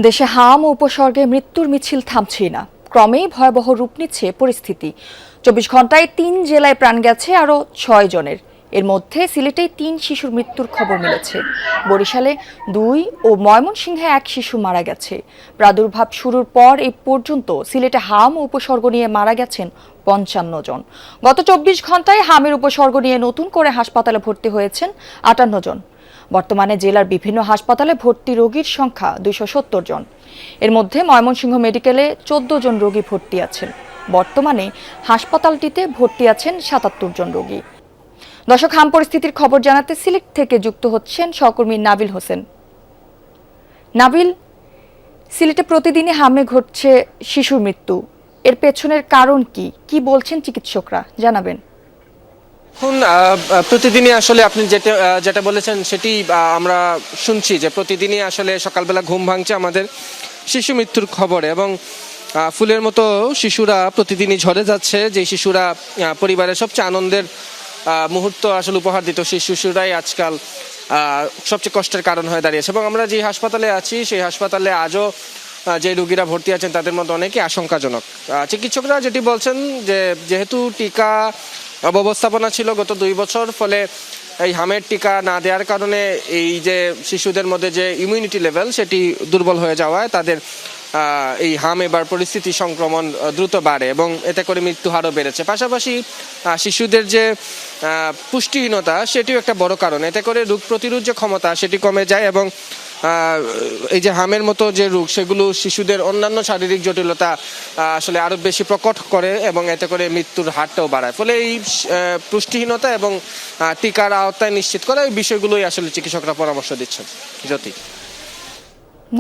দেশে হাম ও উপসর্গে মৃত্যুর মিছিল থামছেই না, ক্রমেই ভয়াবহ রূপ নিচ্ছে পরিস্থিতি। 24 ঘন্টায় 3 জেলায় প্রাণ গেছে আরও 6 জনের। এর মধ্যে সিলেটে 3 শিশুর মৃত্যুর খবর মিলেছে। বরিশালে 2 ও ময়মনসিংহে 1 শিশু মারা গেছে। প্রাদুর্ভাব শুরুর পর এই পর্যন্ত সিলেটে হাম ও উপসর্গ নিয়ে মারা গেছেন 55 জন। গত 24 ঘন্টায় হামের উপসর্গ নিয়ে নতুন করে হাসপাতালে ভর্তি হয়েছেন 58 জন। বর্তমানে জেলার বিভিন্ন হাসপাতালে ভর্তি রোগীর সংখ্যা 270 জন। এর মধ্যে ময়মনসিংহ মেডিকেলে 14 জন রোগী ভর্তি আছেন। বর্তমানে হাসপাতালটিতে ভর্তি আছেন 77 জন রোগী। দর্শক, হাম পরিস্থিতির খবর জানাতে সিলেট থেকে যুক্ত হচ্ছেন সহকর্মী নাবিল হোসেন। নাবিল, সিলেটে প্রতিদিনই হামে ঘটছে শিশুর মৃত্যু। এর পেছনের কারণ কি কি বলছেন চিকিৎসকরা, জানাবেন। এখন প্রতিদিনই আসলে আপনি যেটা বলেছেন সেটি আমরা শুনছি যে প্রতিদিনই আসলে সকালবেলা ঘুম ভাঙছে আমাদের শিশু মৃত্যুর খবরে, এবং ফুলের মতো শিশুরা প্রতিদিনই ঝরে যাচ্ছে। যে শিশুরা পরিবারের সবচেয়ে আনন্দের মুহূর্ত আসলে উপহার দিত, সেই শিশুরাই আজকাল সবচেয়ে কষ্টের কারণ হয়ে দাঁড়িয়েছে। এবং আমরা যে হাসপাতালে আছি সেই হাসপাতালে আজও যে রোগীরা ভর্তি আছেন তাদের মধ্যে অনেকে আশঙ্কাজনক। চিকিৎসকরা যেটি বলছেন যে যেহেতু টিকা অব্যবস্থাপনা ছিল গত 2 বছর, ফলে এই হামের টিকা না দেওয়ার কারণে এই যে শিশুদের মধ্যে যে ইমিউনিটি লেভেল সেটি দুর্বল হয়ে যাওয়ায় তাদের এই হাম এবার পরিস্থিতি সংক্রমণ দ্রুত বাড়ে এবং এতে করে মৃত্যু হারও বেড়েছে। পাশাপাশি শিশুদের যে পুষ্টিহীনতা সেটিও একটা বড় কারণ। এতে করে রোগ প্রতিরোধ যে ক্ষমতা সেটি কমে যায় এবং এই যে হামের মতো যে রোগ সেগুলো শিশুদের অন্যান্য শারীরিক জটিলতা আসলে আরো বেশি প্রকট করে এবং এতে করে মৃত্যুর হারটাও বাড়ায়। ফলে এই পুষ্টিহীনতা এবং টিকার আওতায় নিশ্চিত করা এই বিষয়গুলোই আসলে চিকিৎসকরা পরামর্শ দিচ্ছেন। জ্যোতি।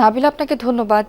নাবিল, আপনাকে ধন্যবাদ।